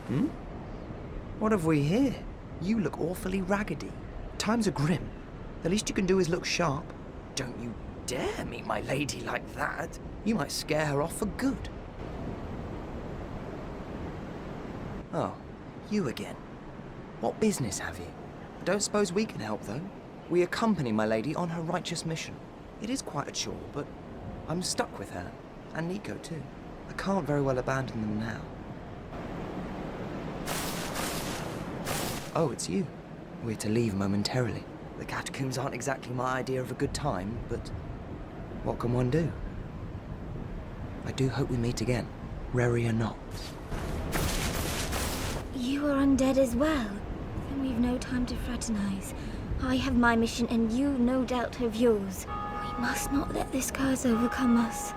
Hmm? What have we here? You look awfully raggedy. Times are grim. The least you can do is look sharp. Don't you dare meet my lady like that. You might scare her off for good. Oh, you again. What business have you? I don't suppose we can help, though. We accompany my lady on her righteous mission. It is quite a chore, but I'm stuck with her. And Nico, too. I can't very well abandon them now. Oh, it's you. We're to leave momentarily. The catacombs aren't exactly my idea of a good time, but what can one do? I do hope we meet again, rare or not. You are undead as well. Then we've no time to fraternize. I have my mission and you no doubt have yours. We must not let this curse overcome us.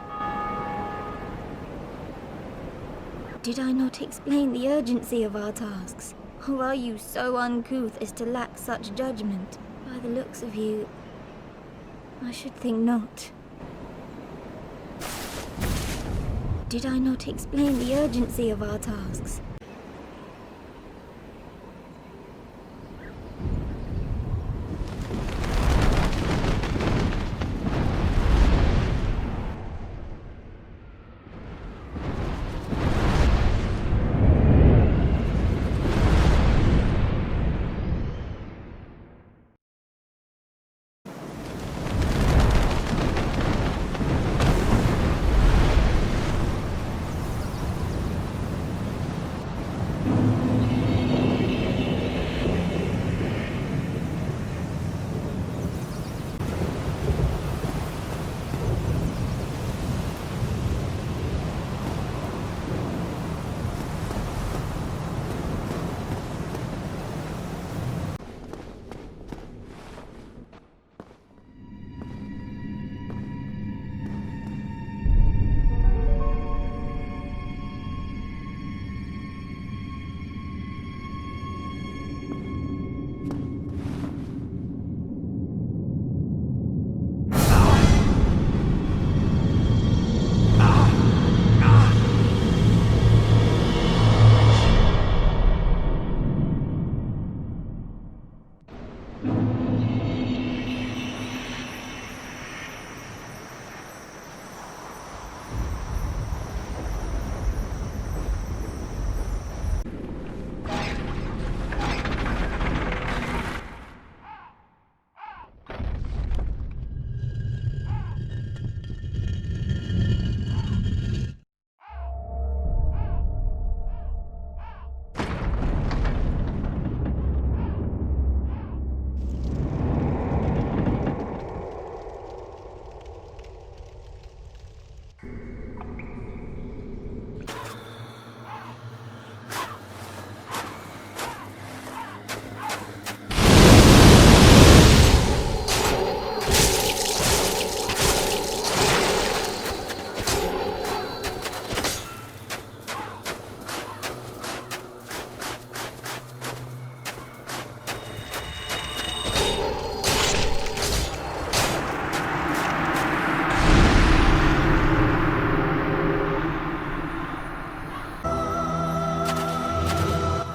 Did I not explain the urgency of our tasks? Or are you so uncouth as to lack such judgment? By the looks of you, I should think not. Did I not explain the urgency of our tasks?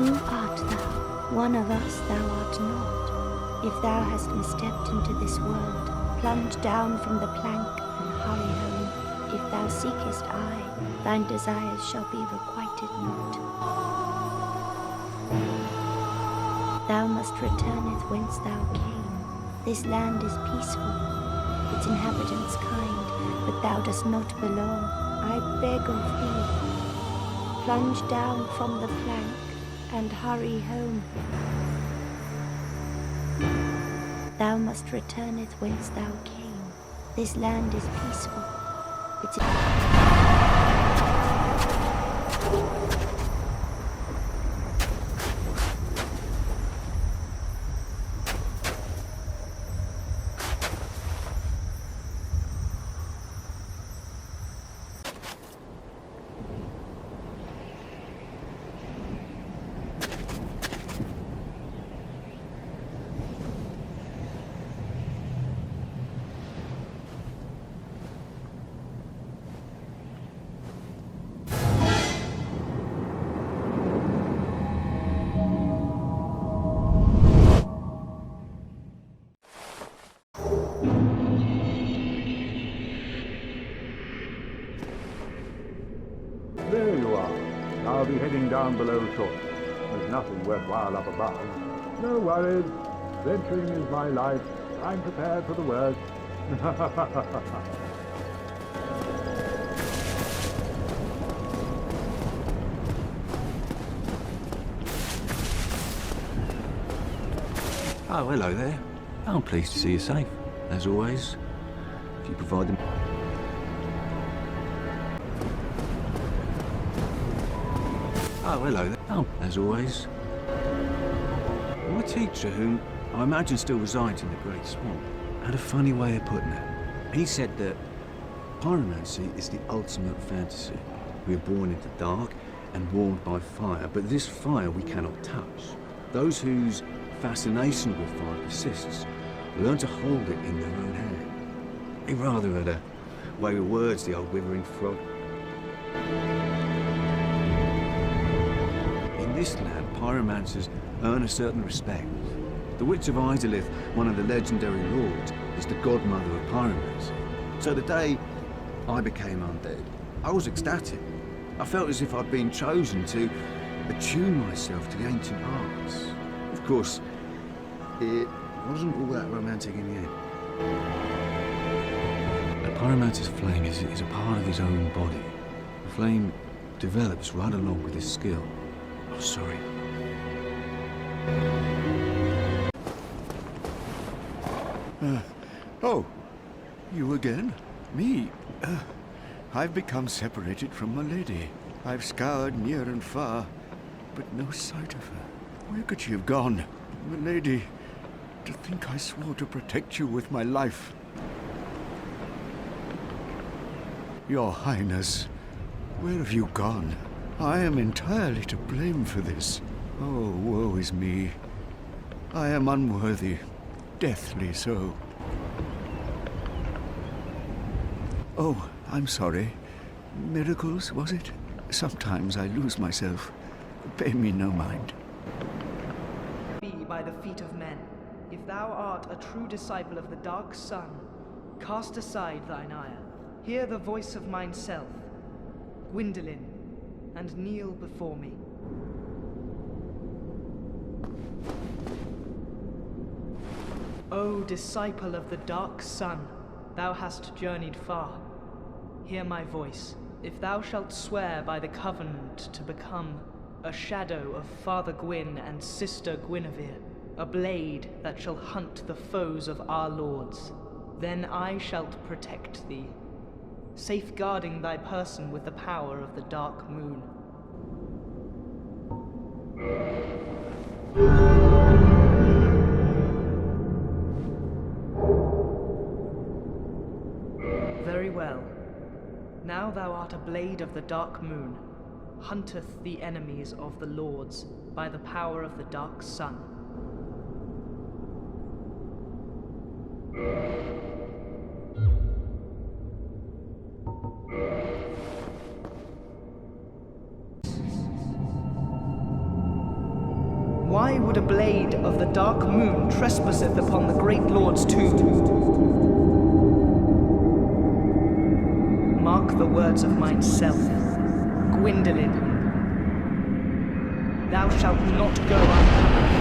Who art thou? One of us thou art not. If thou hast misstepped into this world, plunge down from the plank and hurry home. If thou seekest I, thine desires shall be requited not. Thou must returneth whence thou came. This land is peaceful, its inhabitants kind, but thou dost not belong. I beg of thee, plunge down from the plank and hurry home. Thou must returneth whence thou came. This land is peaceful. It's I'll be heading down below shortly. There's nothing worthwhile up above. No worries. Venturing is my life. I'm prepared for the worst. Oh, hello there. I'm pleased to see you safe, as always. If you provide them... Oh, hello there. Oh, as always. My teacher, who I imagine still resides in the Great Swamp, had a funny way of putting it. He said that pyromancy is the ultimate fantasy. We are born into dark and warmed by fire, but this fire we cannot touch. Those whose fascination with fire persists learn to hold it in their own hand. He rather had a way with words, the old withering frog. In this land, pyromancers earn a certain respect. The Witch of Izalith, one of the legendary lords, is the godmother of pyromancy. So the day I became undead, I was ecstatic. I felt as if I'd been chosen to attune myself to the ancient arts. Of course, it wasn't all that romantic in the end. A pyromancer's flame is a part of his own body. The flame develops right along with his skill. Oh, sorry. Oh, you again? Me? I've become separated from my lady. I've scoured near and far, but no sight of her. Where could she have gone? My lady, to think I swore to protect you with my life. Your Highness, where have you gone? I am entirely to blame for this. Oh, woe is me. I am unworthy, deathly so. Oh, I'm sorry. Miracles, was it? Sometimes I lose myself. Pay me no mind. Be by the feet of men. If thou art a true disciple of the Dark Sun, cast aside thine ire. Hear the voice of mine self, Gwyndolin, and kneel before me. O disciple of the Dark Sun, thou hast journeyed far. Hear my voice. If thou shalt swear by the covenant to become a shadow of Father Gwyn and Sister Guinevere, a blade that shall hunt the foes of our lords, then I shalt protect thee, safeguarding thy person with the power of the Dark Moon. Very well. Now thou art a blade of the Dark Moon, hunteth the enemies of the lords by the power of the Dark Sun. Why would a blade of the Dark Moon trespasseth upon the great lord's tomb? Mark the words of mine self, Gwyndolin. Thou shalt not go unpunished.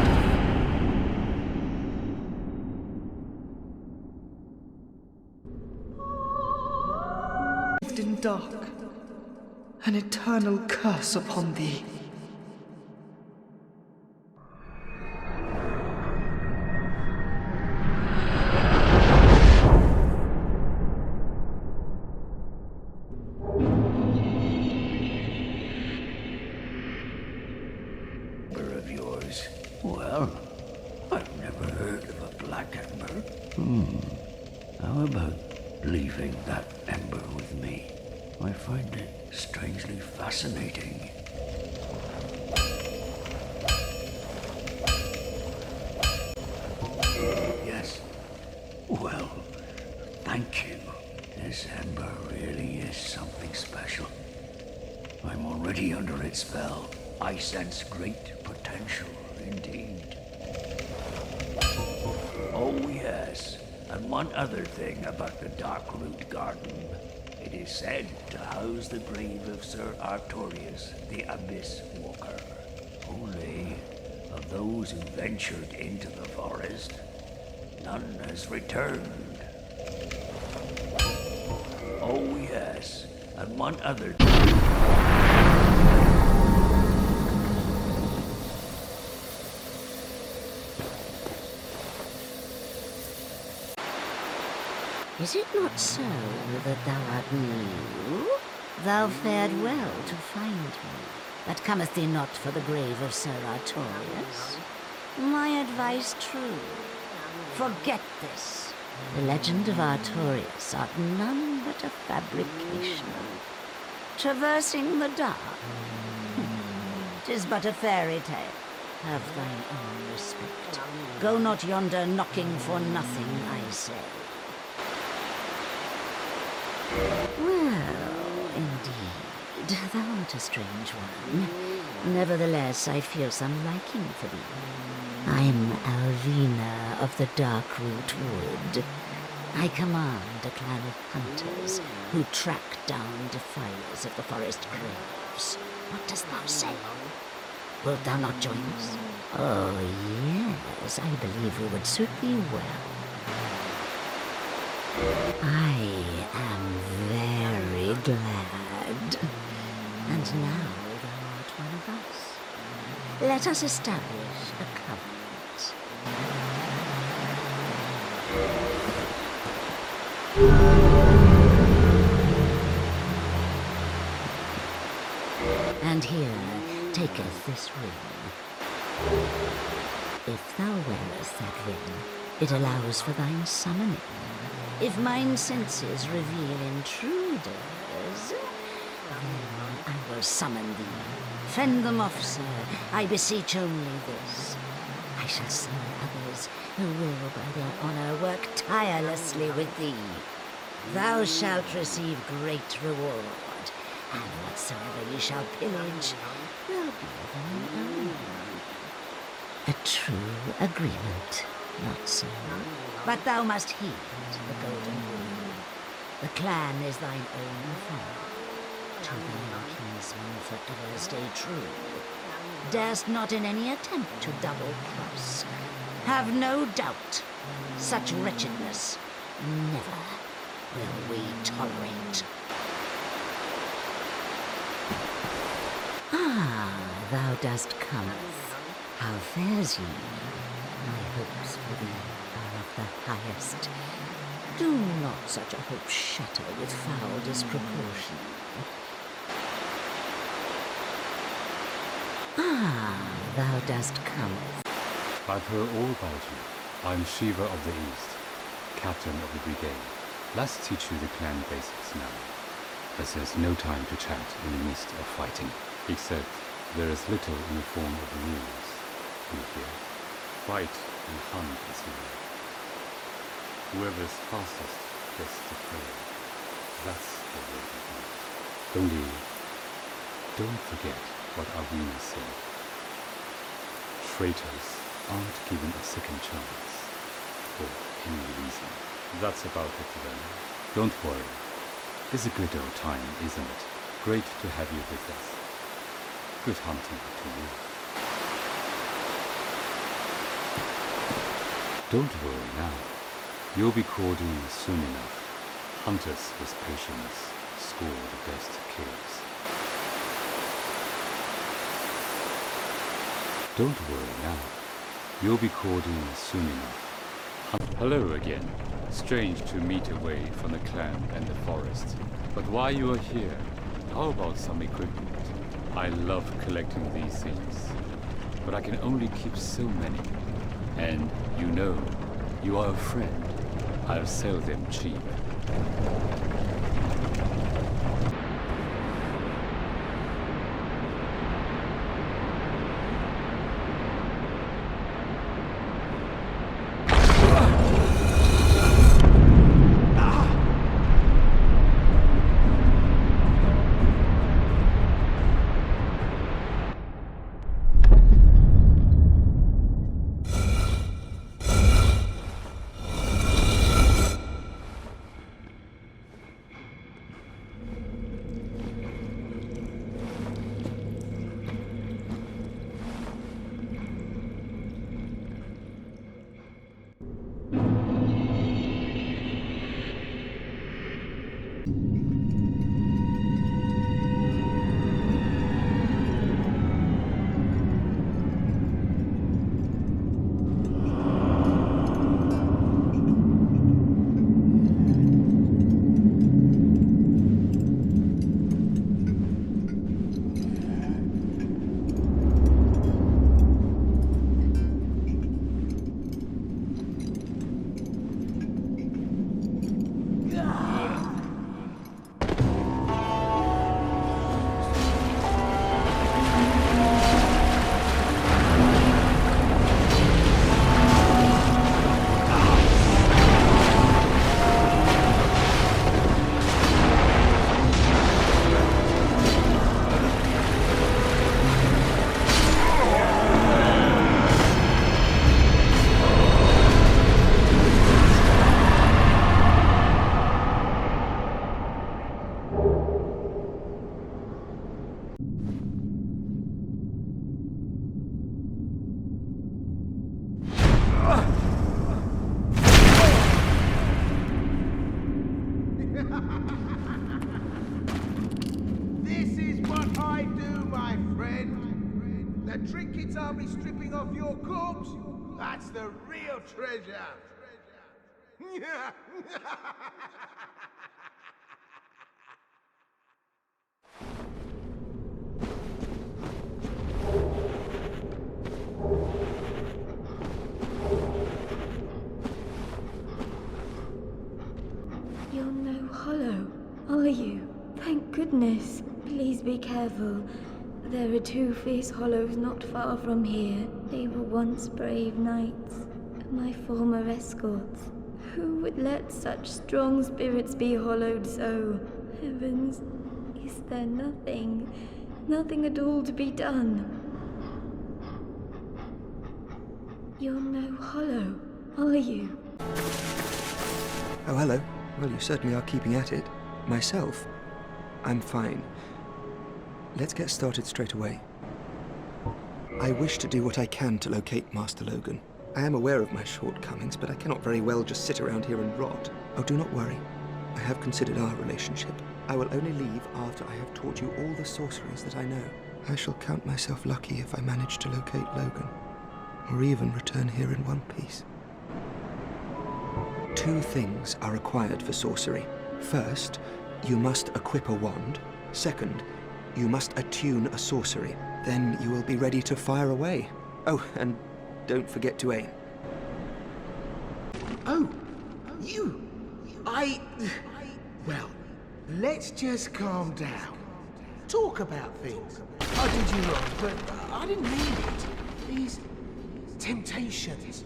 In dark, an eternal curse upon thee. Of yours. Well, I've never heard of a black ember. How about leaving that ember with me? I find it strangely fascinating. Yes. Well, thank you. This ember really is something special. I'm already under its spell. I sense great potential indeed. Oh yes, and one other thing about the Darkroot Garden. It is is said to house the grave of Sir Artorius, the Abyss Walker. Only, of those who ventured into the forest, none has returned. Oh yes, and one other... Is it not so that thou art new? Thou fared well to find me, but cometh thee not for the grave of Sir Artorius? My advice true. Forget this. The legend of Artorius art none but a fabrication. Traversing the dark. 'Tis but a fairy tale. Have thine own respect. Go not yonder knocking for nothing, I say. Well, indeed, thou art a strange one. Nevertheless, I feel some liking for thee. I'm Alvina of the Darkroot Wood. I command a clan of hunters who track down defilers of the forest graves. What dost thou say? Wilt thou not join us? Oh, yes, I believe we would suit thee well. I am very glad. And now thou art one of us. Let us establish a covenant. And here taketh this ring. If thou wearest that ring, it allows for thine summoning. If mine senses reveal intruders, then I will summon thee. Fend them off, sir. I beseech only this. I shall summon others who will, by their honor, work tirelessly with thee. Thou shalt receive great reward, and whatsoever ye shall pillage will be thine own. A true agreement, not so? But thou must heed the golden rule. The clan is thine own family. To thine kinsmen forever stay true. Darest not in any attempt to double-cross. Have no doubt, such wretchedness never will we tolerate. Ah, thou dost cometh. How fares ye? My hopes for thee are of the highest. Do not such a hope shatter with foul disproportion. Ah, thou dost cometh. I've heard all about you. I'm Shiva of the East, captain of the brigade. Let's teach you the clan basics now, as there's no time to chat in the midst of fighting, except there is little in the form of rules. You hear? Fight and hunt is the way. Whoever's fastest gets the prey. That's the way to do it. Only, don't forget what Alvina said. Traitors aren't given a second chance, for any reason. That's about it then. Don't worry. It's a good old time, isn't it? Great to have you with us. Good hunting to you. Don't worry now. You'll be called in soon enough. Hunters with patience score the best kills. Don't worry now. You'll be called in soon enough. Hello again. Strange to meet away from the clan and the forest. But while you are here, how about some equipment? I love collecting these things, but I can only keep so many. And you know, you are a friend. I'll sell them cheap. The trinkets I'll be stripping off your corpse, that's the real treasure. You're no hollow, are you? Thank goodness. Please be careful. There are 2 fierce hollows not far from here. They were once brave knights, my former escorts. Who would let such strong spirits be hollowed so? Heavens, is there nothing at all to be done? You're no hollow, are you? Oh, hello. Well, you certainly are keeping at it. Myself, I'm fine. Let's get started straight away. I wish to do what I can to locate Master Logan. I am aware of my shortcomings, but I cannot very well just sit around here and rot. Oh, do not worry. I have considered our relationship. I will only leave after I have taught you all the sorceries that I know. I shall count myself lucky if I manage to locate Logan, or even return here in one piece. 2 things are required for sorcery. First, you must equip a wand. Second, you must attune a sorcery. Then you will be ready to fire away. Oh, and don't forget to aim. Oh, you! Well, let's just calm down. Talk about things. I did you wrong, but I didn't mean it. These temptations,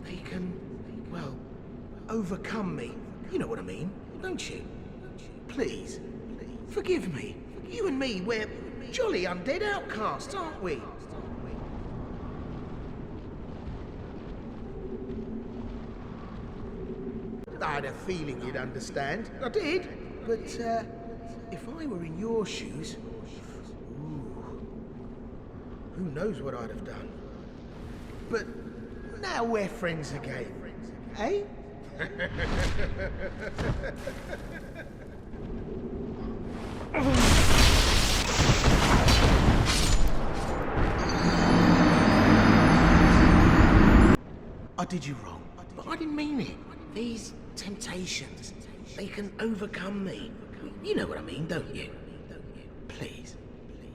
they can, well, overcome me. You know what I mean, don't you? Please, forgive me. You and me, we're jolly undead outcasts, aren't we? I had a feeling you'd understand. I did. But, if I were in your shoes, who knows what I'd have done. But now we're friends again, eh? I did you wrong, but I didn't mean it. These temptations, they can overcome me. You know what I mean, don't you? Please,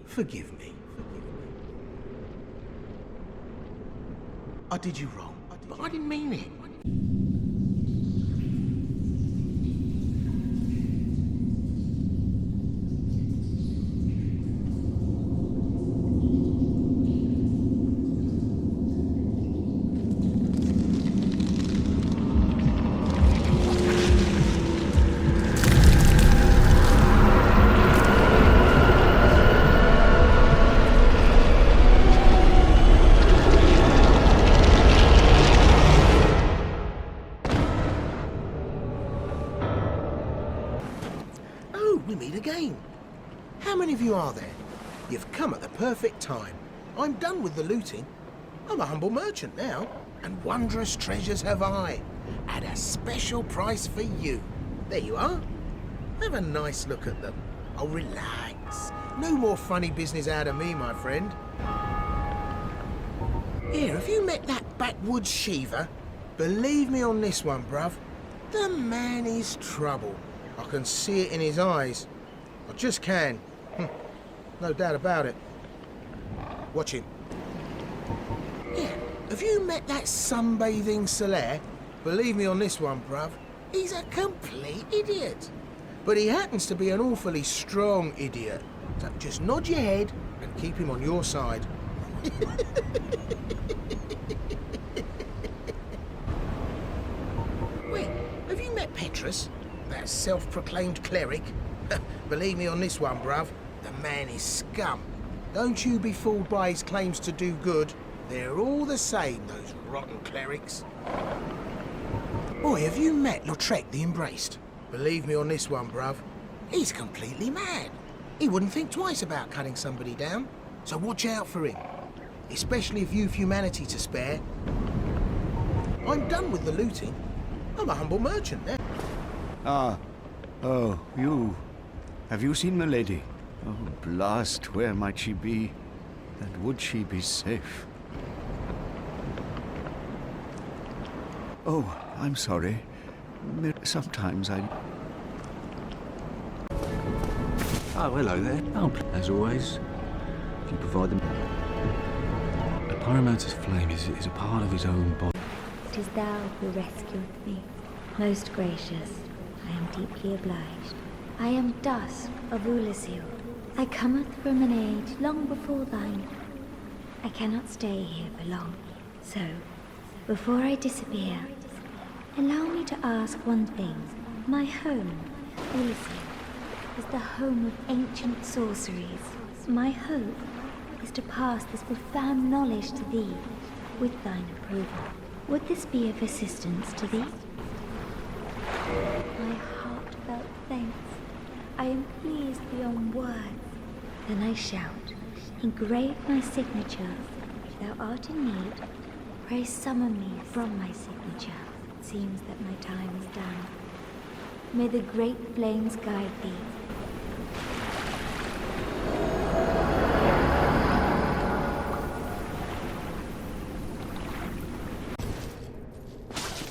forgive me. I did you wrong, but I didn't mean it. We meet again. How many of you are there? You've come at the perfect time. I'm done with the looting. I'm a humble merchant now, and wondrous treasures have I, at a special price for you. There you are. Have a nice look at them. Oh, relax. No more funny business out of me, my friend. Here, have you met that backwoods Shiva? Believe me on this one, bruv. The man is trouble. I can see it in his eyes. I just can. No doubt about it. Watch him. Yeah, have you met that sunbathing Solaire? Believe me on this one, bruv. He's a complete idiot. But he happens to be an awfully strong idiot. So just nod your head and keep him on your side. Wait, have you met Petrus? That self-proclaimed cleric? Believe me on this one, bruv. The man is scum. Don't you be fooled by his claims to do good. They're all the same, those rotten clerics. Boy, have you met Lautrec the Embraced? Believe me on this one, bruv. He's completely mad. He wouldn't think twice about cutting somebody down. So watch out for him. Especially if you've humanity to spare. I'm done with the looting. I'm a humble merchant now. Ah, oh, you. Have you seen Milady? Oh, blast, where might she be? And would she be safe? Oh, I'm sorry. Sometimes I... Oh, hello there. Oh, as always, if you provide them... A pyromancer's flame is a part of his own body. It is thou who rescueth me. Most gracious, I am deeply obliged. I am Dusk of Ulasil. I cometh from an age long before thine. I cannot stay here for long, so, before I disappear, allow me to ask one thing. My home, Ulasil, is the home of ancient sorceries. My hope is to pass this profound knowledge to thee, with thine approval. Would this be of assistance to thee? My heartfelt thanks. I am pleased beyond words. Then I shout, engrave my signature. If thou art in need, pray summon me from my signature. It seems that my time is done. May the great flames guide thee.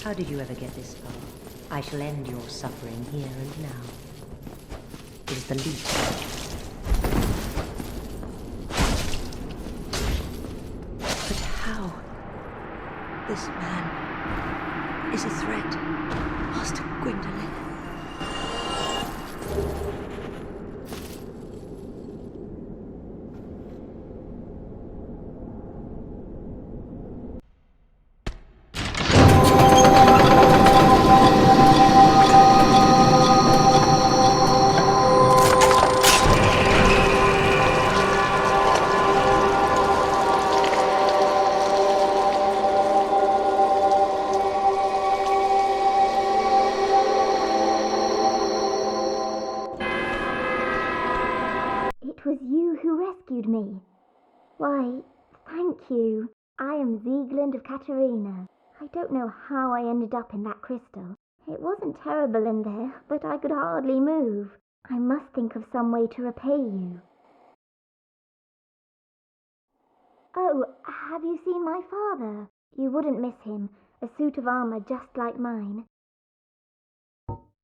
How did you ever get this far? I shall end your suffering here and now. It is the least. But how? This man is a threat. Master Gwendolyn. It was you who rescued me. Why, thank you. I am Sieglind of Katarina. I don't know how I ended up in that crystal. It wasn't terrible in there, but I could hardly move. I must think of some way to repay you. Oh, have you seen my father? You wouldn't miss him. A suit of armor just like mine.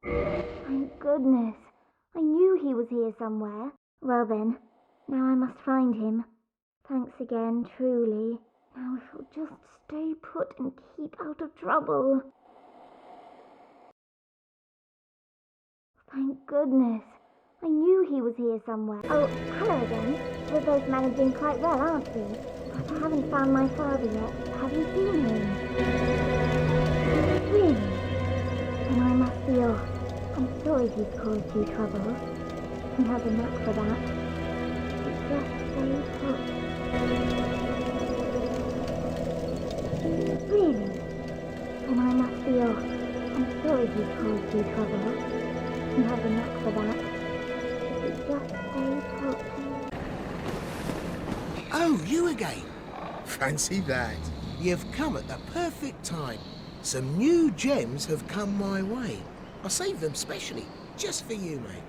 Thank goodness. I knew he was here somewhere. Well then, now I must find him. Thanks again, truly. Now if he'll just stay put and keep out of trouble. Thank goodness. I knew he was here somewhere. Oh, hello again. We're both managing quite well, aren't we? But I haven't found my father yet. Have you seen him? Really? Then I must be off. I'm sorry he's caused you trouble. He has a knack for that. But just stay put. Really? Then I must be off. I'm sorry he's caused you trouble. He has a knack for that. But just stay put. Oh, you again? Fancy that. You've come at the perfect time. Some new gems have come my way. I saved them specially, just for you, mate.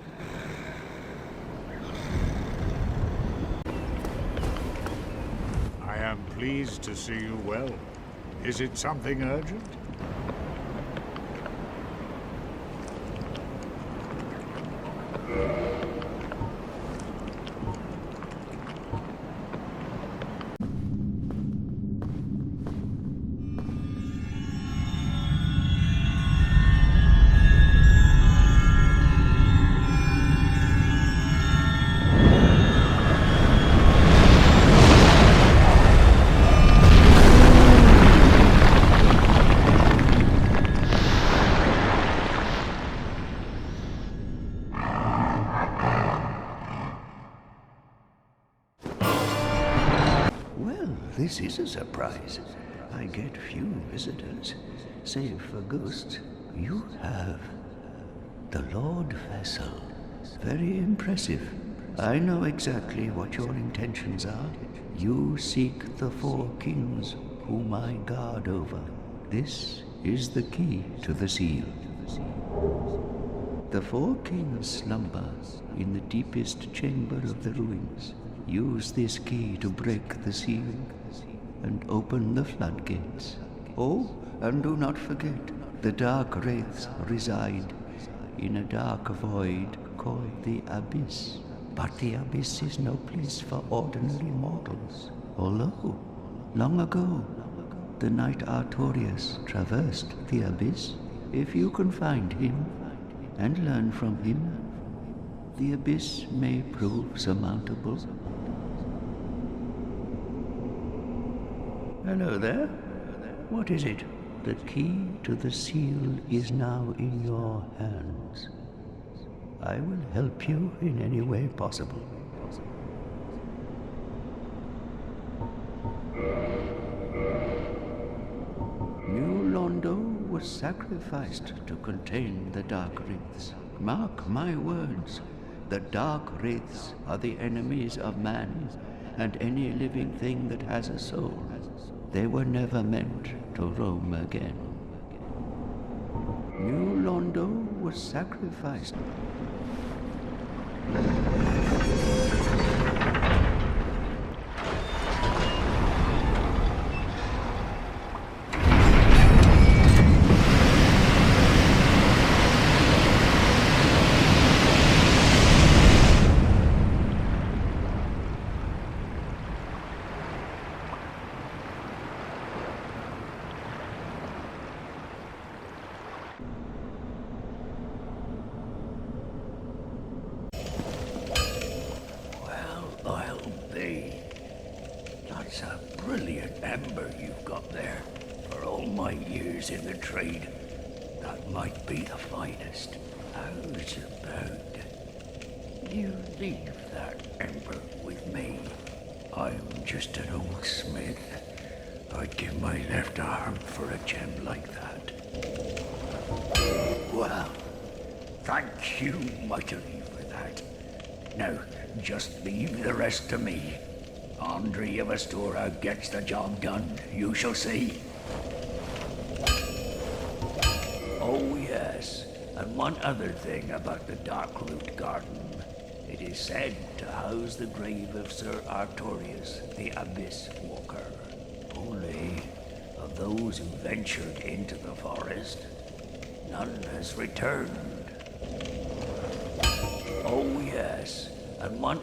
I am pleased to see you well. Is it something urgent? This is a surprise. I get few visitors, save for ghosts. You have the Lord Vessel. Very impressive. I know exactly what your intentions are. You seek the four kings whom I guard over. This is the key to the seal. The four kings slumber in the deepest chamber of the ruins. Use this key to break the seal and open the floodgates. Oh, and do not forget, the dark wraiths reside in a dark void called the Abyss. But the Abyss is no place for ordinary mortals. Although, long ago, the knight Artorius traversed the Abyss. If you can find him and learn from him, the Abyss may prove surmountable. Hello there. What is it? The key to the seal is now in your hands. I will help you in any way possible. New Londo was sacrificed to contain the Dark Wraiths. Mark my words, the Dark Wraiths are the enemies of man and any living thing that has a soul. They were never meant to roam again. New Londo was sacrificed. That's a brilliant ember you've got there. For all my years in the trade, that might be the finest. How's about you leave that ember with me? I'm just an old smith. I'd give my left arm for a gem like that. Well, thank you mightily for that. Now, just leave the rest to me. Andre of Astora gets the job done, you shall see. Oh yes, and one other thing about the Darkloot Garden. It is said to house the grave of Sir Artorius, the Abyss Walker. Only, of those who ventured into the forest, none has returned. Oh yes, and one...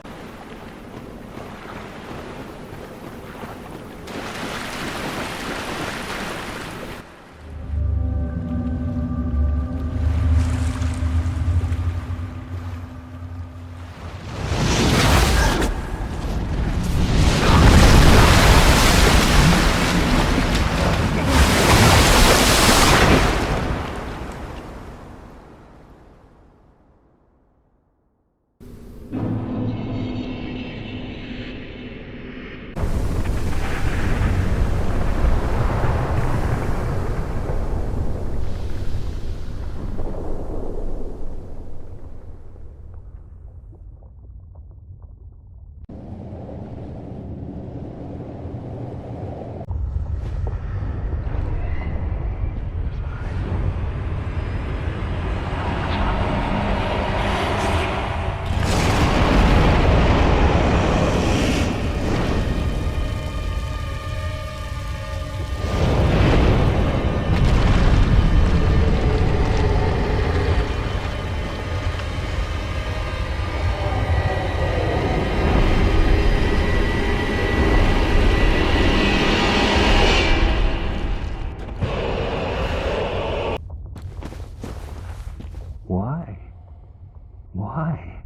Why?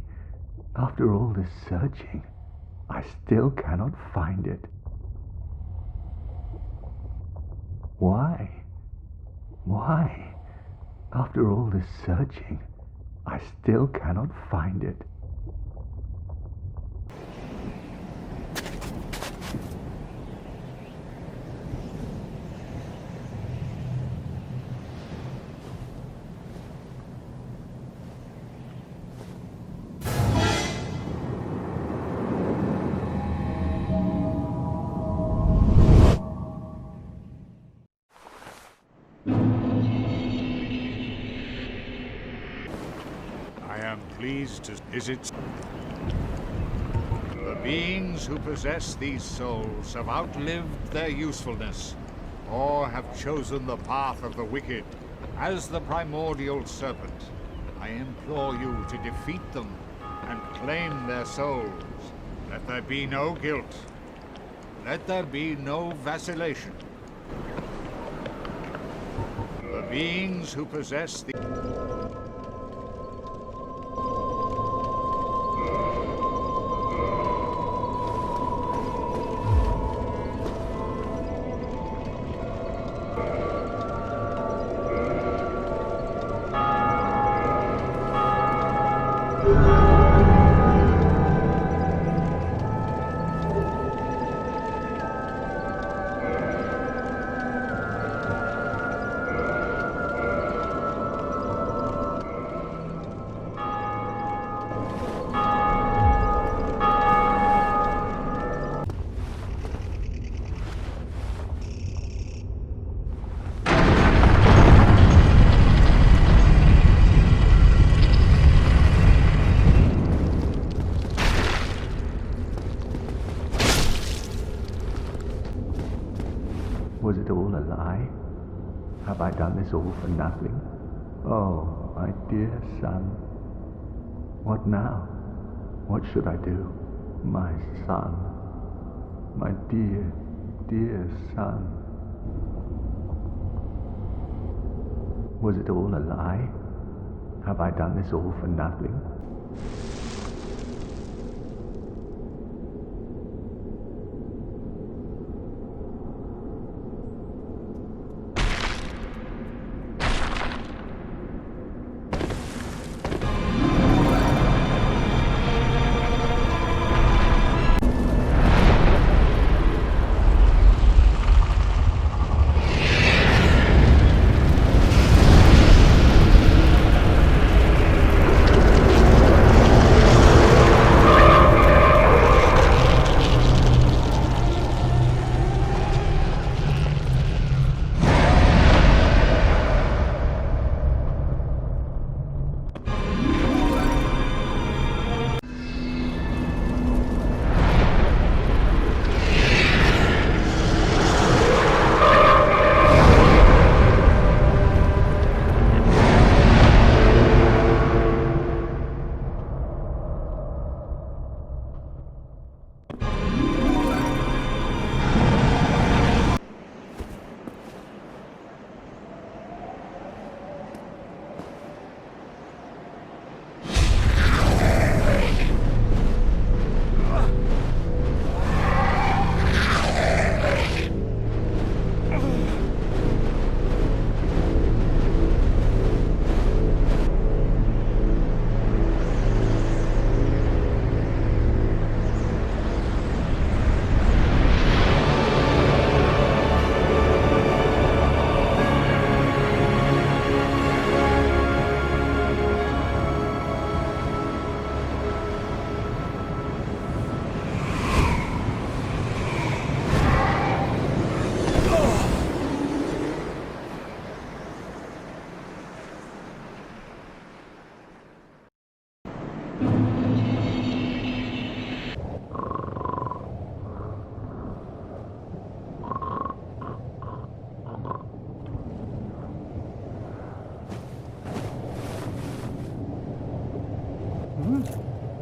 After all this searching, I still cannot find it. Why? After all this searching, I still cannot find it. I am pleased to... Is it... The beings who possess these souls have outlived their usefulness, or have chosen the path of the wicked. As the primordial serpent, I implore you to defeat them and claim their souls. Let there be no guilt. Let there be no vacillation. The beings who possess the... Was it all a lie? Have I done this all for nothing? Oh, my dear son. What now? What should I do? My son. My dear, dear son. Was it all a lie? Have I done this all for nothing?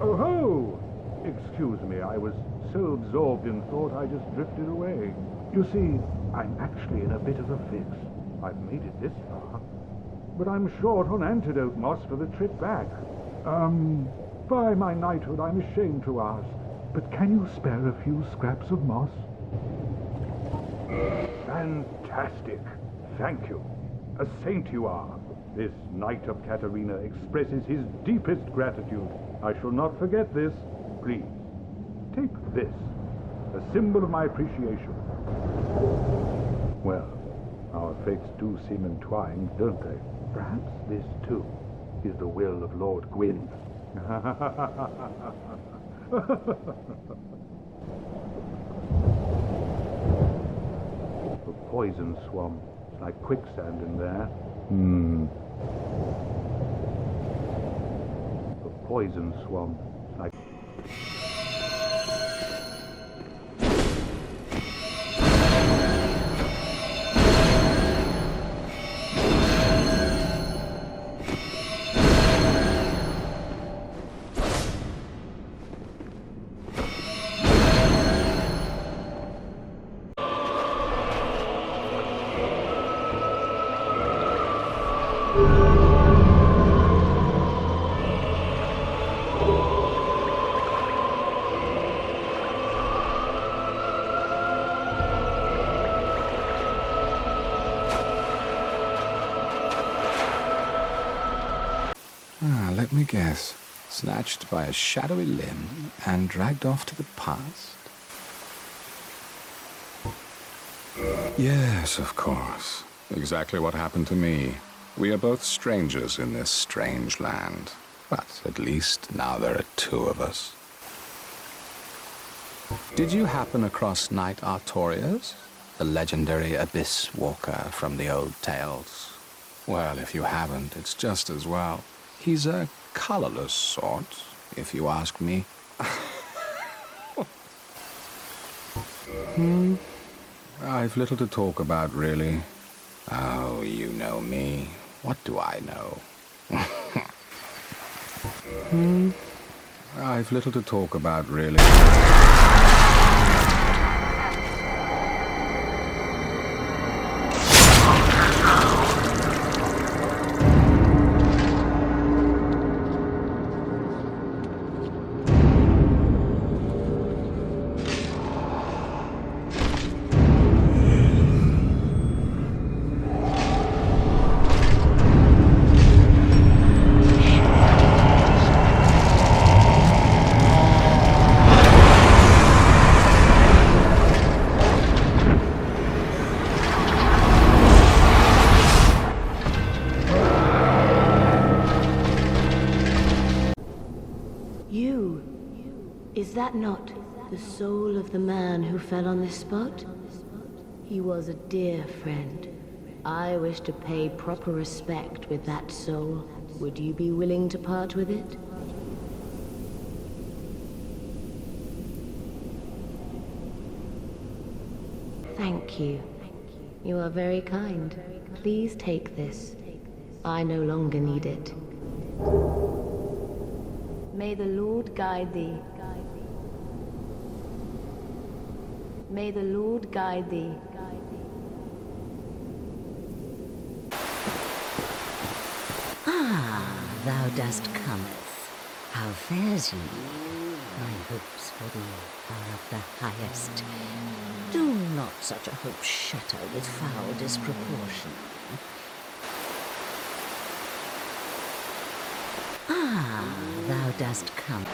Oh ho! Excuse me, I was so absorbed in thought I just drifted away. You see, I'm actually in a bit of a fix. I've made it this far. But I'm short on antidote moss for the trip back. By my knighthood, I'm ashamed to ask, but can you spare a few scraps of moss? Fantastic. Thank you. A saint you are. This Knight of Katarina expresses his deepest gratitude. I shall not forget this. Please, take this, a symbol of my appreciation. Well, our fates do seem entwined, don't they? Perhaps this, too, is the will of Lord Gwyn. The poison swamp. It's like quicksand in there. The poison swamp. Like... Let me guess. Snatched by a shadowy limb and dragged off to the past? Yes, of course. Exactly what happened to me. We are both strangers in this strange land. But at least now there are two of us. Did you happen across Knight Artorias? The legendary Abyss Walker from the old tales? Well, if you haven't, it's just as well. He's a colorless sort, if you ask me. I've little to talk about, really. Oh, you know me. What do I know? I've little to talk about, really. Is that not the soul of the man who fell on this spot? He was a dear friend. I wish to pay proper respect with that soul. Would you be willing to part with it? Thank you. You are very kind. Please take this. I no longer need it. May the Lord guide thee. May the Lord guide thee. Ah, thou dost cometh. How fares ye? My hopes for thee are of the highest. Do not such a hope shatter with foul disproportion. Ah, thou dost come.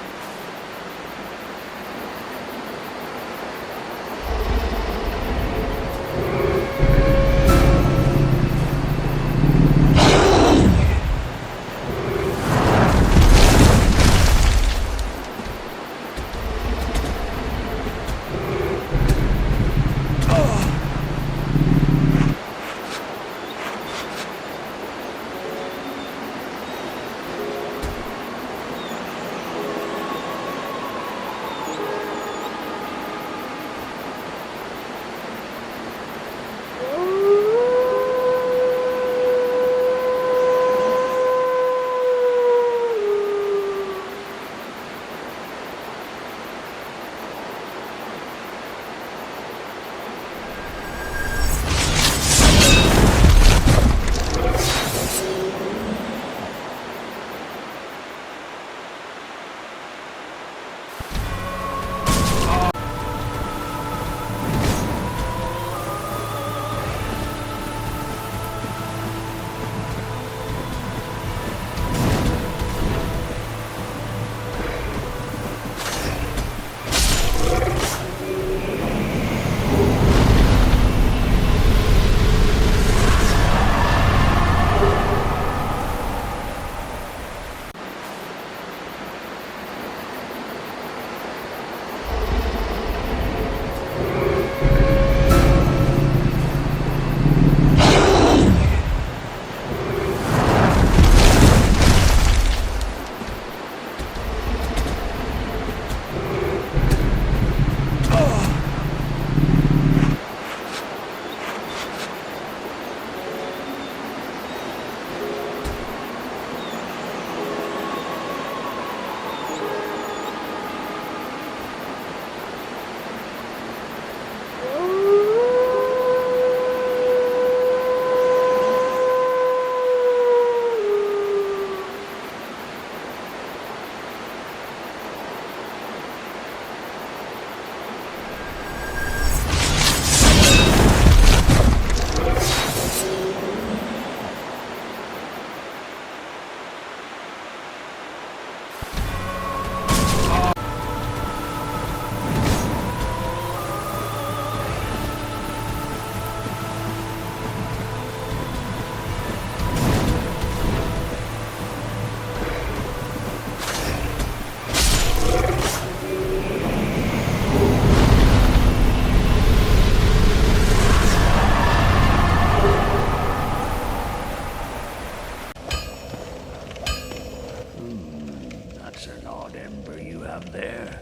come there?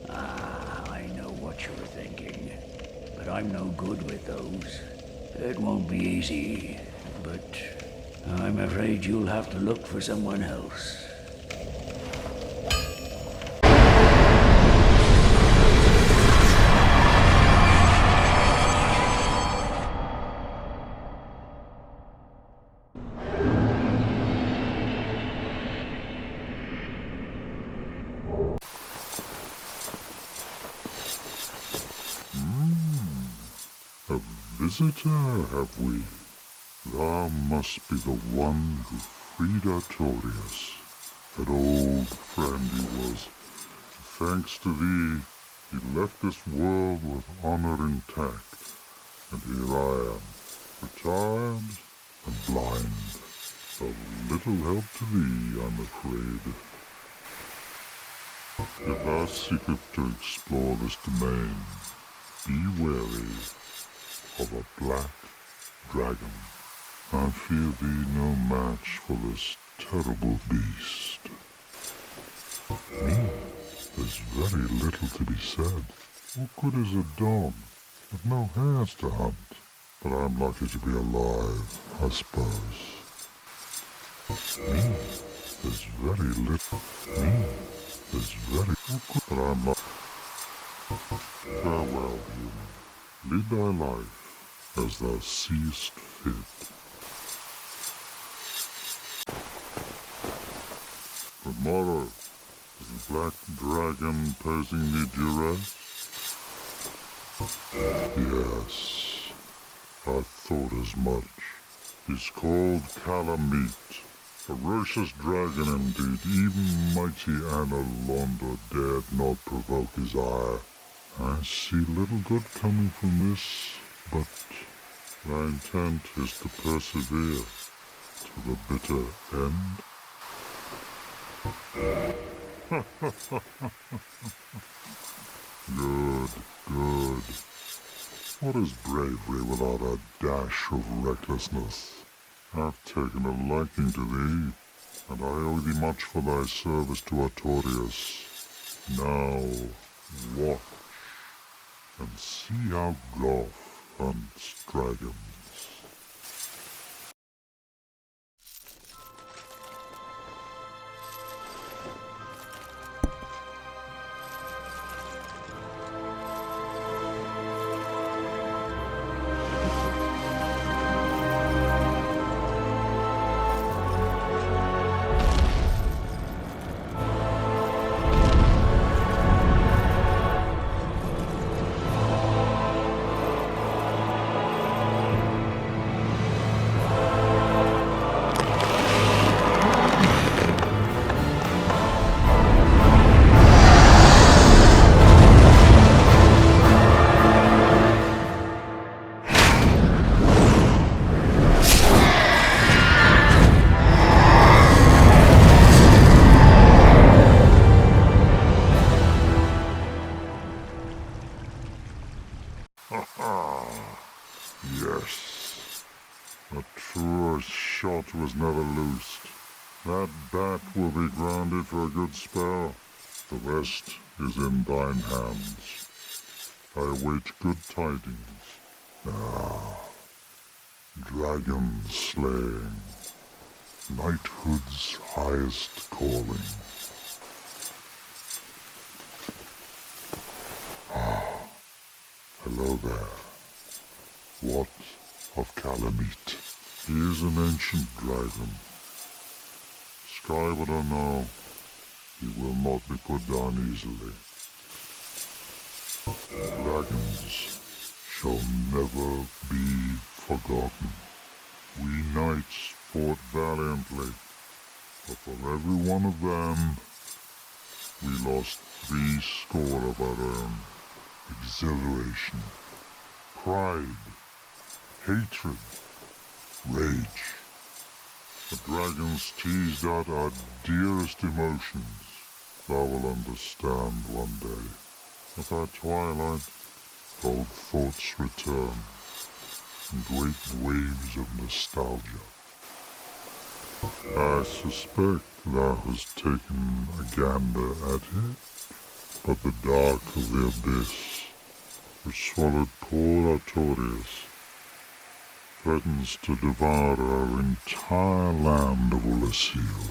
Ah, I know what you're thinking. But I'm no good with those. It won't be easy, but I'm afraid you'll have to look for someone else. A visitor, have we? Thou must be the one who freed Artorias. That old friend he was. Thanks to thee, he left this world with honor intact. And here I am, retired and blind. Of little help to thee, I'm afraid. If thou seekest to explore this domain, be wary of a black dragon. I fear thee no match for this terrible beast. Me? There's very little to be said. What good is a dog with no hares to hunt? But I'm lucky to be alive, I suppose. Me? There's very little. Me? There's very good. But I'm lucky. Farewell, human. Lead thy life as thou seest fit. Tomorrow, is the black dragon posing me duress? Yes, I thought as much. He's called Calamite. Ferocious dragon indeed. Even mighty Anna Londa dared not provoke his ire. I see little good coming from this, but my intent is to persevere to the bitter end. Good, good. What is bravery without a dash of recklessness? I've taken a liking to thee, and I owe thee much for thy service to Artorias. Now, watch, and see how Goth hunts dragons. Yes. A truer shot was never loosed. That bat will be grounded for a good spell. The rest is in thine hands. I await good tidings. Ah, dragon slaying. Knighthood's highest calling. Ah, hello there. What of Calamite? He is an ancient dragon. Skyward or no, he will not be put down easily. Dragons shall never be forgotten. We knights fought valiantly, but for every one of them, we lost 80 of our own. Exhilaration, pride, hatred, rage. The dragons teased out our dearest emotions. Thou will understand one day. At our twilight, old thoughts return, in great waves of nostalgia. I suspect thou hast taken a gander at it, but the dark of the abyss, which swallowed poor Artorias, threatens to devour our entire land of Ulasil.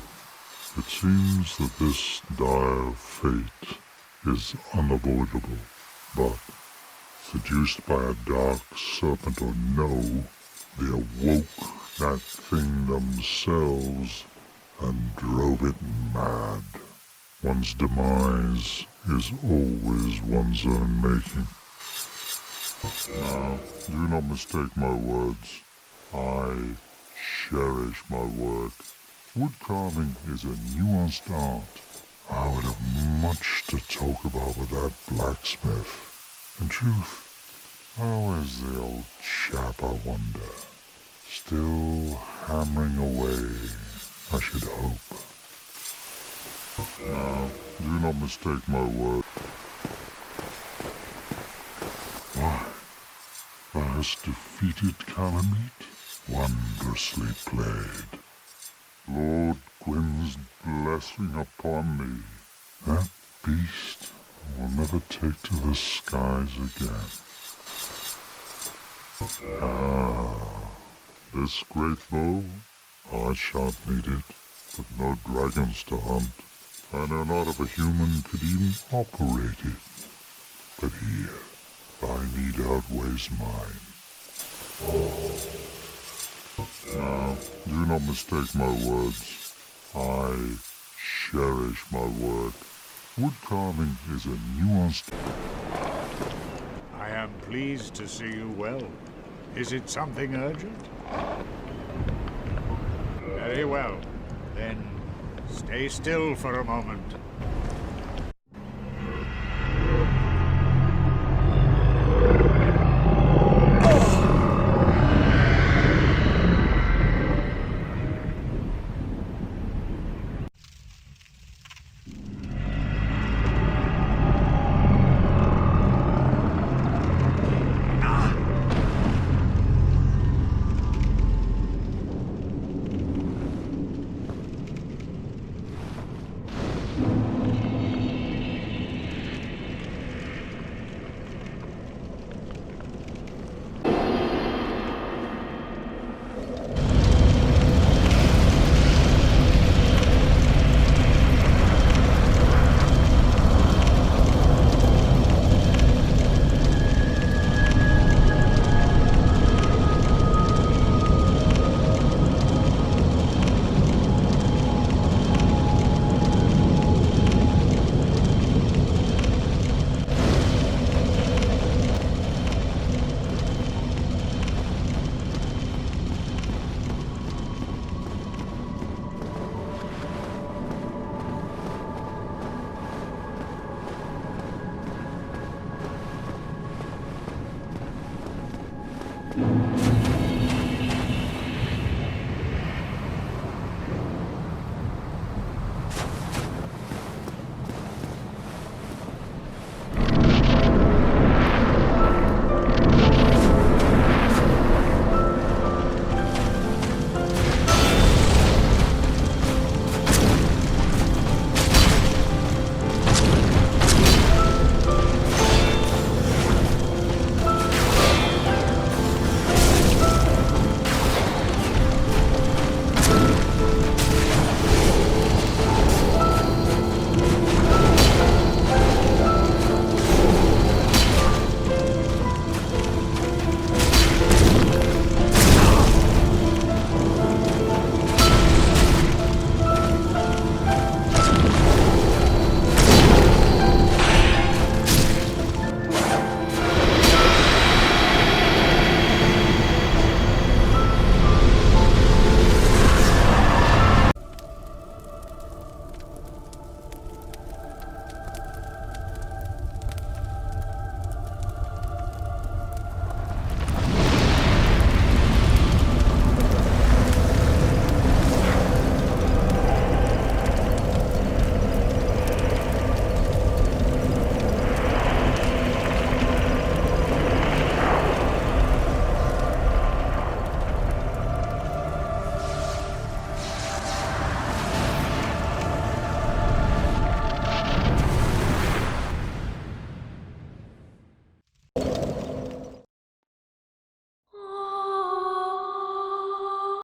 It seems that this dire fate is unavoidable, but, seduced by a dark serpent or no, they awoke that thing themselves and drove it mad. One's demise is always one's own making. Now, do not mistake my words. I cherish my work. Wood carving is a nuanced art. I would have much to talk about with that blacksmith. In truth, how is the old chap, I wonder? Still hammering away, I should hope. Now, do not mistake my word. Why, thou hast defeated Calamite? Wondrously played. Lord Gwyn's blessing upon thee. That beast will never take to the skies again. This great bow, I shan't need it, but no dragons to hunt. I know not if a human could even operate it. But here, thy need outweighs mine. Now, do not mistake my words. I cherish my work. Wood carving is a nuanced... I am pleased to see you well. Is it something urgent? Very well. Then stay still for a moment.